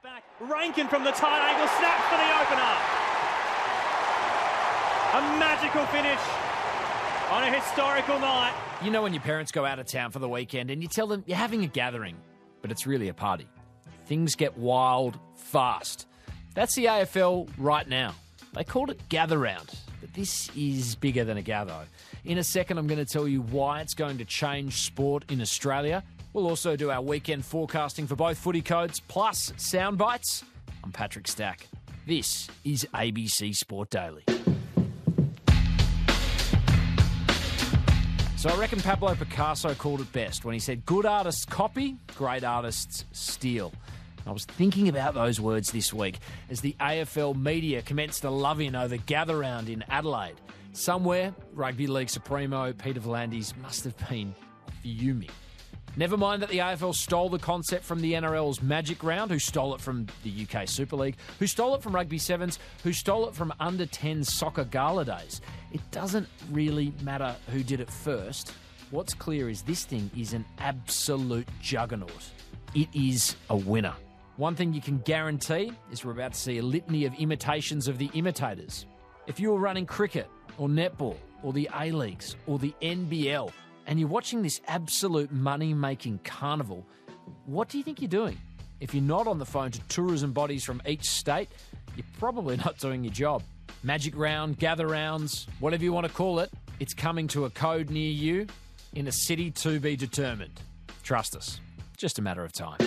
Back, Rankin from the tight angle, snaps for the opener. A magical finish on a historical night. You know when your parents go out of town for the weekend and you tell them you're having a gathering, but it's really a party. Things get wild fast. That's the AFL right now. They called it Gather Round, but this is bigger than a gather. In a second, I'm going to tell you why it's going to change sport in Australia. We'll also do our weekend forecasting for both footy codes, plus soundbytes. I'm Patrick Stack. This is ABC Sport Daily. So I reckon Pablo Picasso called it best when he said, good artists copy, great artists steal. I was thinking about those words this week as the AFL media commenced a love-in over Gather Round in Adelaide. Somewhere, Rugby League Supremo Peter V'landys must have been fuming. Never mind that the AFL stole the concept from the NRL's Magic Round, who stole it from the UK Super League, who stole it from Rugby Sevens, who stole it from under-10 soccer gala days. It doesn't really matter who did it first. What's clear is this thing is an absolute juggernaut. It is a winner. One thing you can guarantee is we're about to see a litany of imitations of the imitators. If you were running cricket or netball or the A-Leagues or the NBL and you're watching this absolute money-making carnival, what do you think you're doing? If you're not on the phone to tourism bodies from each state, you're probably not doing your job. Magic Round, Gather Rounds, whatever you want to call it, it's coming to a code near you in a city to be determined. Trust us, just a matter of time.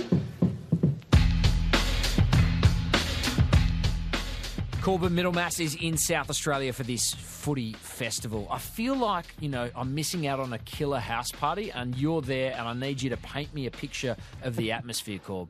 Corbin Middlemass is in South Australia for this footy festival. I feel like, I'm missing out on a killer house party and you're there and I need you to paint me a picture of the atmosphere, Corb.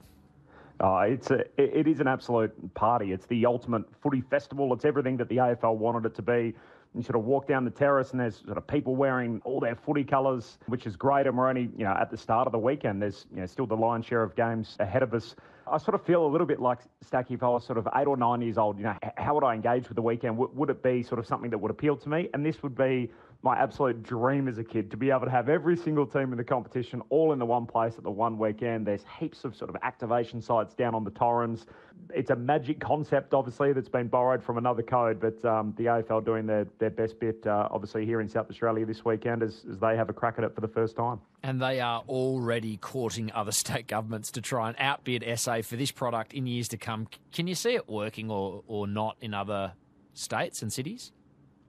It is an absolute party. It's the ultimate footy festival. It's everything that the AFL wanted it to be. You sort of walk down the terrace and there's sort of people wearing all their footy colours, which is great. And we're only, at the start of the weekend. There's, still the lion's share of games ahead of us. I sort of feel a little bit like, Stacky, if I was sort of 8 or 9 years old, how would I engage with the weekend? Would it be sort of something that would appeal to me? And this would be my absolute dream as a kid, to be able to have every single team in the competition all in the one place at the one weekend. There's heaps of sort of activation sites down on the Torrens. It's a magic concept, obviously, that's been borrowed from another code, but the AFL doing their best bit, obviously, here in South Australia this weekend as they have a crack at it for the first time. And they are already courting other state governments to try and outbid SA for this product in years to come. Can you see it working or not in other states and cities?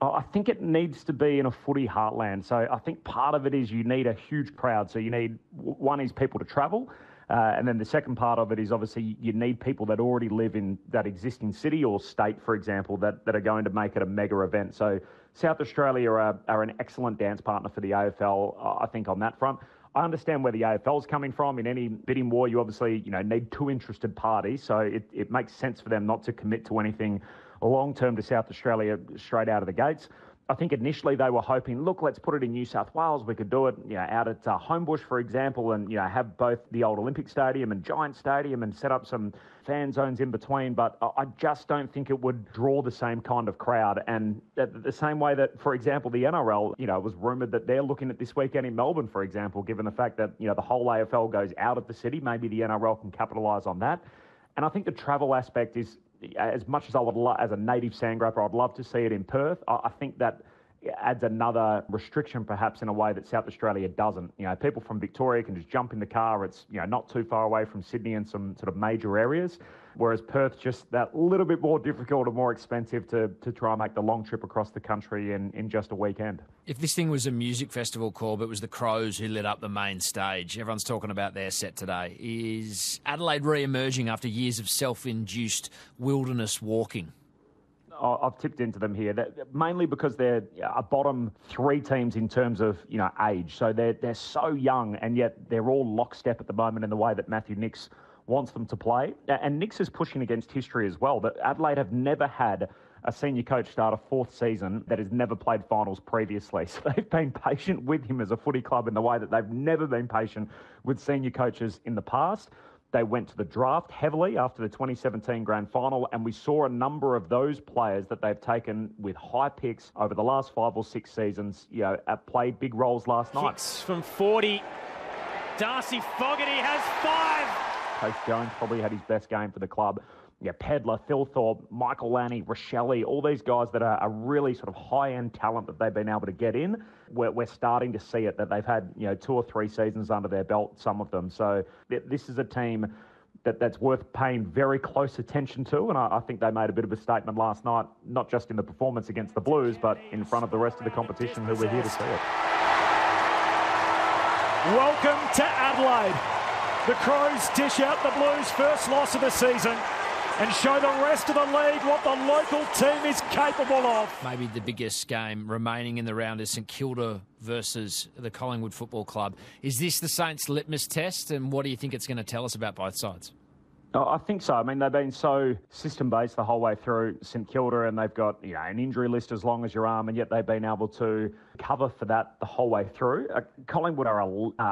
I think it needs to be in a footy heartland. So I think part of it is you need a huge crowd. So you need, one is people to travel. And then the second part of it is obviously you need people that already live in that existing city or state, for example, that are going to make it a mega event. So South Australia are an excellent dance partner for the AFL, I think, on that front. I understand where the AFL's coming from. In any bidding war, you obviously, need two interested parties. So it makes sense for them not to commit to anything long-term to South Australia straight out of the gates. I think initially they were hoping, look, let's put it in New South Wales. We could do it, out at Homebush, for example, and, have both the old Olympic Stadium and Giant Stadium and set up some fan zones in between. But I just don't think it would draw the same kind of crowd. And the same way that, for example, the NRL, it was rumoured that they're looking at this weekend in Melbourne, for example, given the fact that, the whole AFL goes out of the city. Maybe the NRL can capitalise on that. And I think the travel aspect is, as much as I would as a native sandgrapper, I'd love to see it in Perth. I think that adds another restriction perhaps in a way that South Australia doesn't. People from Victoria can just jump in the car. It's, not too far away from Sydney and some sort of major areas, whereas Perth just that little bit more difficult and more expensive to try and make the long trip across the country in just a weekend. If this thing was a music festival, Corb, it was the Crows who lit up the main stage. Everyone's talking about their set today. Is Adelaide re-emerging after years of self-induced wilderness walking? I've tipped into them here, mainly because they're a bottom three teams in terms of age. So they're so young, and yet they're all lockstep at the moment in the way that Matthew Nicks wants them to play. And Nicks is pushing against history as well. But Adelaide have never had a senior coach start a fourth season that has never played finals previously. So they've been patient with him as a footy club in the way that they've never been patient with senior coaches in the past. They went to the draft heavily after the 2017 grand final, and we saw a number of those players that they've taken with high picks over the last 5 or 6 seasons, played big roles last night. Kicks from 40. Darcy Fogarty has 5. Coach Jones probably had his best game for the club. Yeah, Pedler, Thilthorpe, Michael Lanny, Rochelle, all these guys that are really sort of high-end talent that they've been able to get in. We're starting to see it, that they've had 2 or 3 seasons under their belt, some of them. So this is a team that's worth paying very close attention to, and I think they made a bit of a statement last night, not just in the performance against the Blues, but in front of the rest of the competition who were here to see it. Welcome to Adelaide. The Crows dish out the Blues' first loss of the season and show the rest of the league what the local team is capable of. Maybe the biggest game remaining in the round is St Kilda versus the Collingwood Football Club. Is this the Saints' litmus test, and what do you think it's going to tell us about both sides? Oh, I think so. I mean, they've been so system-based the whole way through. St Kilda, and they've got an injury list as long as your arm, and yet they've been able to cover for that the whole way through. Collingwood are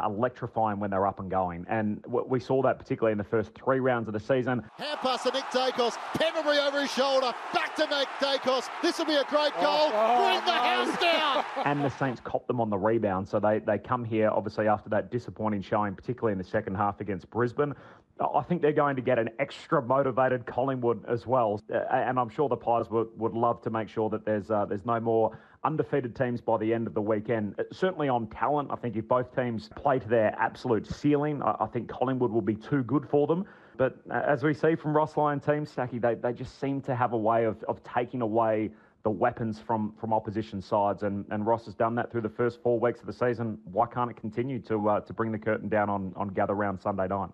electrifying when they're up and going, and we saw that particularly in the first 3 rounds of the season. Hand pass to Nick Dacos, Pendlebury over his shoulder, back to Nick Dacos. This will be a great goal. Bring the house down. And the Saints copped them on the rebound, so they come here obviously after that disappointing showing, particularly in the second half against Brisbane. I think they're going to get an extra motivated Collingwood as well, and I'm sure the Pies would love to make sure that there's no more undefeated teams by the end of the weekend. Certainly on talent, I think if both teams play to their absolute ceiling, I think Collingwood will be too good for them. But as we see from Ross Lyon teams, Stacky, they just seem to have a way of taking away the weapons from opposition sides, and Ross has done that through the first 4 weeks of the season. Why can't it continue to bring the curtain down on Gather Round Sunday night?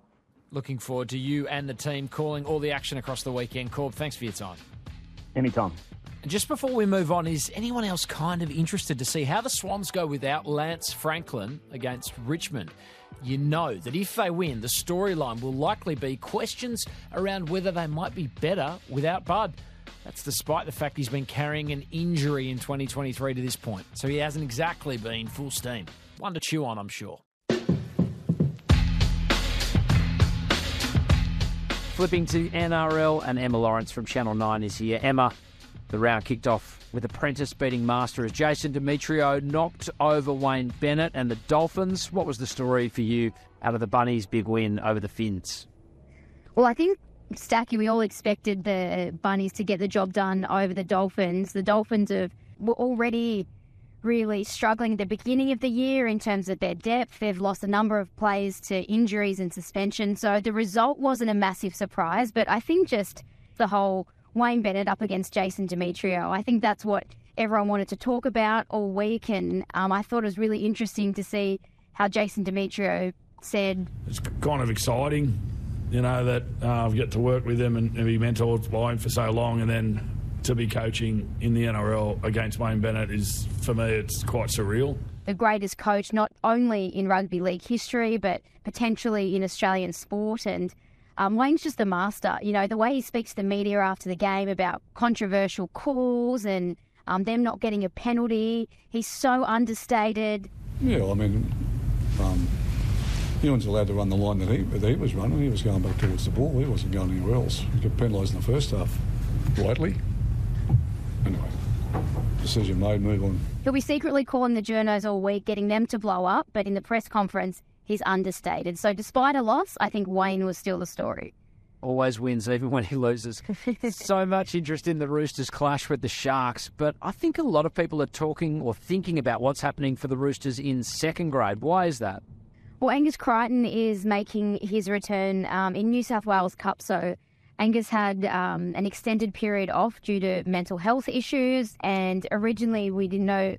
Looking forward to you and the team calling all the action across the weekend. Corb, thanks for your time. Anytime. And just before we move on, is anyone else kind of interested to see how the Swans go without Lance Franklin against Richmond? You know that if they win, the storyline will likely be questions around whether they might be better without Bud. That's despite the fact he's been carrying an injury in 2023 to this point. So he hasn't exactly been full steam. One to chew on, I'm sure. Flipping to NRL, and Emma Lawrence from Channel 9 is here. Emma, the round kicked off with apprentice beating master as Jason Demetrio knocked over Wayne Bennett and the Dolphins. What was the story for you out of the Bunnies' big win over the Finns? Well, I think, Stacky, we all expected the Bunnies to get the job done over the Dolphins. The Dolphins were already really struggling at the beginning of the year in terms of their depth. They've lost a number of players to injuries and suspension, so the result wasn't a massive surprise, but I think just the whole Wayne Bennett up against Jason Demetrio, I think that's what everyone wanted to talk about all week, and I thought it was really interesting to see how Jason Demetrio said... It's kind of exciting, that I've got to work with him and be mentored by him for so long, and then to be coaching in the NRL against Wayne Bennett is, for me, it's quite surreal. The greatest coach, not only in rugby league history, but potentially in Australian sport. And Wayne's just the master. The way he speaks to the media after the game about controversial calls and them not getting a penalty. He's so understated. Yeah, I mean, Ewan's allowed to run the line that he was running. He was going back towards the ball. He wasn't going anywhere else. He got penalised in the first half, lightly. Anyway, decision made, move on. He'll be secretly calling the journos all week, getting them to blow up, but in the press conference, he's understated. So despite a loss, I think Wayne was still the story. Always wins, even when he loses. So much interest in the Roosters' clash with the Sharks, but I think a lot of people are talking or thinking about what's happening for the Roosters in second grade. Why is that? Well, Angus Crichton is making his return in New South Wales Cup, so Angus had an extended period off due to mental health issues, and originally we didn't know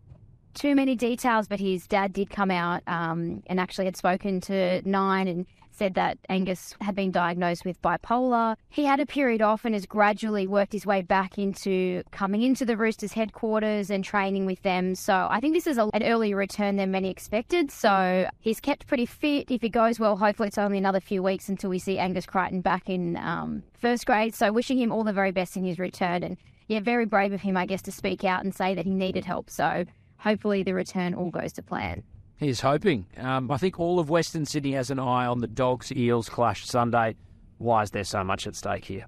too many details, but his dad did come out and actually had spoken to Nine and said that Angus had been diagnosed with bipolar. He had a period off and has gradually worked his way back into coming into the Roosters headquarters and training with them. So I think this is an earlier return than many expected. So he's kept pretty fit. If it goes well, hopefully it's only another few weeks until we see Angus Crichton back in first grade. So wishing him all the very best in his return. And yeah, very brave of him, I guess, to speak out and say that he needed help. So hopefully the return all goes to plan. He's hoping. I think all of Western Sydney has an eye on the Dogs-Eels clash Sunday. Why is there so much at stake here?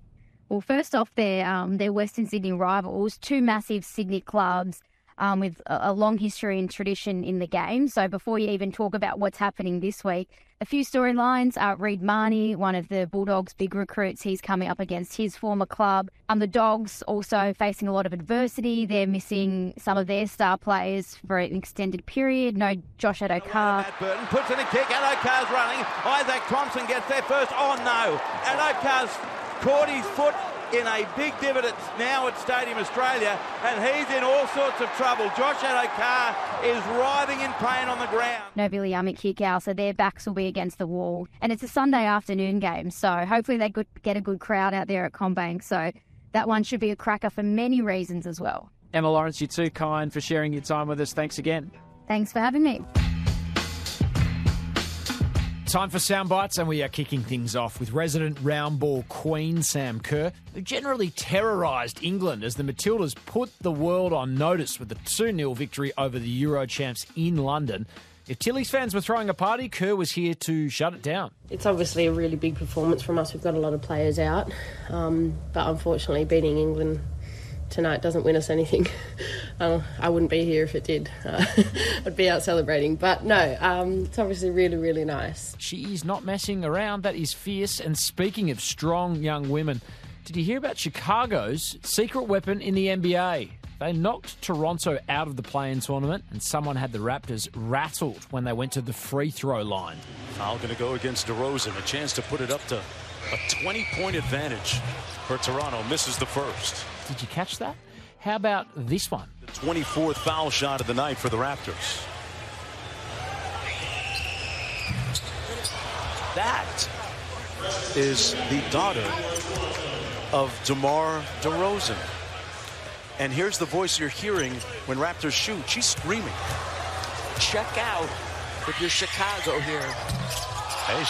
Well, first off, they're Western Sydney rivals, two massive Sydney clubs with a long history and tradition in the game. So before you even talk about what's happening this week, A few storylines are Reid Marnie, one of the Bulldogs' big recruits. He's coming up against his former club. The Dogs also facing a lot of adversity. They're missing some of their star players for an extended period. No Josh Addo-Carr. Burton puts in a kick. Addo-Carr's running. Isaac Thompson gets there first. Oh no! Addo-Carr's caught his foot in a big divot now at Stadium Australia, and he's in all sorts of trouble. Josh Addo-Carr is writhing in pain on the ground. No Billy Yummick kick out, so their backs will be against the wall. And it's a Sunday afternoon game, so hopefully they could get a good crowd out there at CommBank. So that one should be a cracker for many reasons as well. Emma Lawrence, you're too kind for sharing your time with us. Thanks again. Thanks for having me. Time for soundbytes, and we are kicking things off with resident round ball queen Sam Kerr, who generally terrorised England as the Matildas put the world on notice with the 2-0 victory over the Euro champs in London. If Tilly's fans were throwing a party, Kerr was here to shut it down. It's obviously a really big performance from us. We've got a lot of players out, but unfortunately beating England tonight doesn't win us anything. I wouldn't be here if it did. I'd be out celebrating. But no, it's obviously really, really nice. She is not messing around. That is fierce. And speaking of strong young women, did you hear about Chicago's secret weapon in the NBA? They knocked Toronto out of the play-in tournament, and someone had the Raptors rattled when they went to the free throw line. Foul going to go against DeRozan. A chance to put it up to a 20-point advantage for Toronto. Misses the first. Did you catch that? How about this one? The 24th foul shot of the night for the Raptors. That is the daughter of DeMar DeRozan. And here's the voice you're hearing when Raptors shoot. She's screaming. Check out if you're Chicago here. Hey,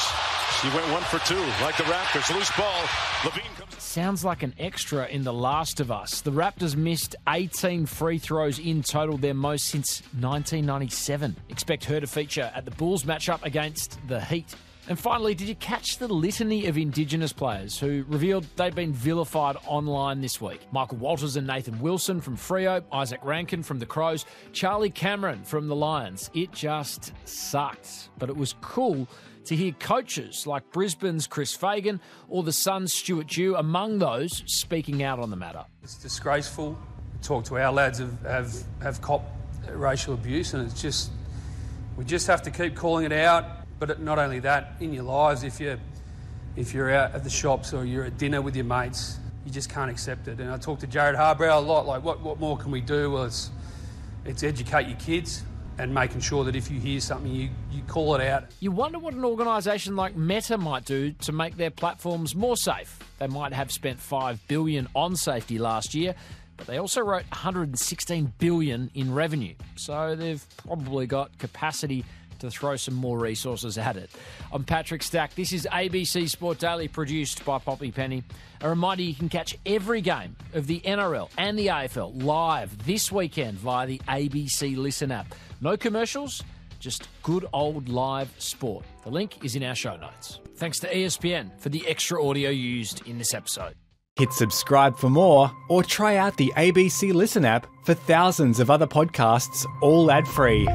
she went 1 for 2, like the Raptors. Loose ball. Levine comes. Sounds like an extra in The Last of Us. The Raptors missed 18 free throws in total, their most since 1997. Expect her to feature at the Bulls matchup against the Heat. And finally, did you catch the litany of Indigenous players who revealed they'd been vilified online this week? Michael Walters and Nathan Wilson from Freo, Isaac Rankin from the Crows, Charlie Cameron from the Lions. It just sucked. But it was cool to hear coaches like Brisbane's Chris Fagan or the Suns' Stuart Dew among those speaking out on the matter. It's disgraceful. Talk to our lads have copped racial abuse, and it's just, we just have to keep calling it out. But not only that, in your lives, if you're out at the shops or you're at dinner with your mates, you just can't accept it. And I talk to Jared Harbrow a lot, like what more can we do? Well, it's educate your kids and making sure that if you hear something, you call it out. You wonder what an organisation like Meta might do to make their platforms more safe. They might have spent $5 billion on safety last year, but they also wrote $116 billion in revenue. So they've probably got capacity to throw some more resources at it. I'm Patrick Stack. This is ABC Sport Daily, produced by Poppy Penny. A reminder, you can catch every game of the NRL and the AFL live this weekend via the ABC Listen app. No commercials, just good old live sport. The link is in our show notes. Thanks to ESPN for the extra audio used in this episode. Hit subscribe for more, or try out the ABC Listen app for thousands of other podcasts, all ad-free.